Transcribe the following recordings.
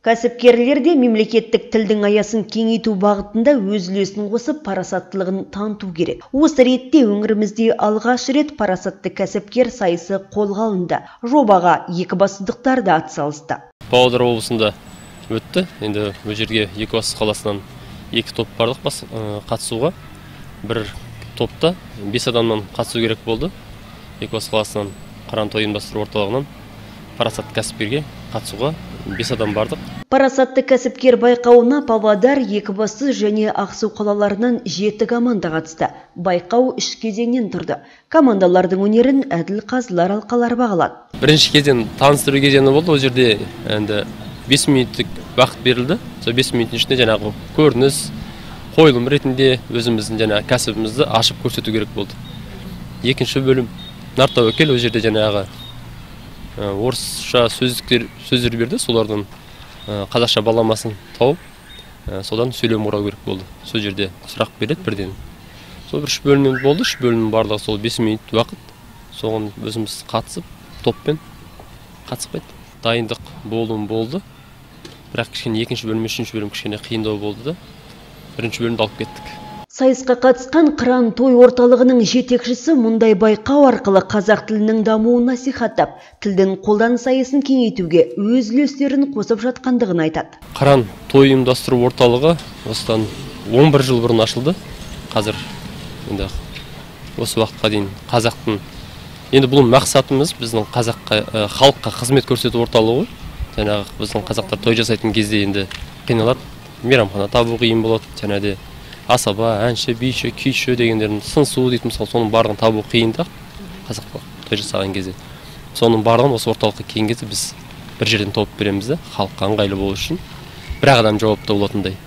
Кәсіпкерлерде мемлекеттік тілдің аясын кеңейту бағытында өз үлесін қосып, парасаттылығын таныту керек. Осы ретте өңірімізде алғаш рет парасатты кәсіпкер сайысы қолға алынды. Жобаға Екібастұздықтар да атсалысты. Павлодар облысында өтті. Енді бұл жерге Екібастұз қаласынан 2 топ бардық қатысуға. Бір топта 5 адамнан қатысу керек болды. Екібастұз қаласынан Қыран той ұйымдастыру орталығынан парасатты кәсіпкерге қатысуға 5 адам бардық. Парасатты кәсіпкер байқауына Павлодар, Екібастұз және Ақсу қалаларынан 7 команда қатысты. Байқау 3 кезеңнен тұрды. Командалардың өнерін әділ қазылар алқалары бағалады. Бірінші кезең таныстыру кезеңі болды. Ол жерде енді 5 минуттық уақыт берілді. Сол 5 минуттың ішінде жаңағы көрініс, қойылым ретінде өзіміздің жаңағы кәсібімізді ашып көрсету керек болды. Екінші бөлім нартәуекел, ол жерде жаңағы орысша сөздер берді, солардың қазақша баламасын тауып, содан сөйлем құрау керек болды. Сол жерде сұрақ береді бірден. Сол 3 бөлім болды, 3 бөлімнің барлығы сол 5 минут уақыт. Соған өзіміз қатысып, топпен қатысып қайттық. Дайындық болды. Бірақ кішкене екінші бөлім, үшінші бөлім кішкене қиындау болды да. Бірінші бөлімді алып кеттік. Сайысқа қатысқан Қыран той орталығының жетекшісі мұндай байқау арқылы қазақ тілінің дамуын насихаттап, тілдің қолданыс аясын кеңейтуге өз үлестерін қосып жатқандығын айтады. Қыран той ұйымдастыру орталығы осыдан 11 жыл бұрын ашылды. Қазір енді осы уақытқа дейін қазақтың енді бұл мақсатымыз біздің халыққа қызмет көрсету орталығы. Жаңағы біздің қазақтар той жасайтын кезде енді қиналады. Мейрамхана табу қиын болады. Жаңағыдай асаба, әнші, биші, күйші дегендердің сыңсу дейді, мысалы, соның барлығын табу қиындық қазаққа той жасаған кезде. Соның барлығын осы орталыққа келген кезде біз бір жерден тауып береміз де, халыққа ыңғайлы болу үшін. Бір адам жауапты болатындай.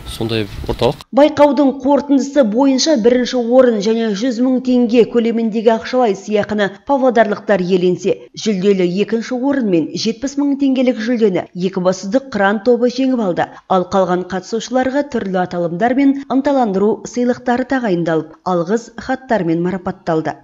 Сондай орталық. Байқаудың қорытындысы бойынша бірінші орын және 100 000 теңге көлеміндегі ақшалай сыйақыны павлодарлықтар иеленсе, жүлделі екінші орын мен 70 000 теңгелік жүлдені Екібастұздық Қыран тобы жеңіп алды. Ал қалған қатысушыларға түрлі аталымдар мен ынталандыру сыйлықтары тағайындалып, алғыс хаттармен марапатталды.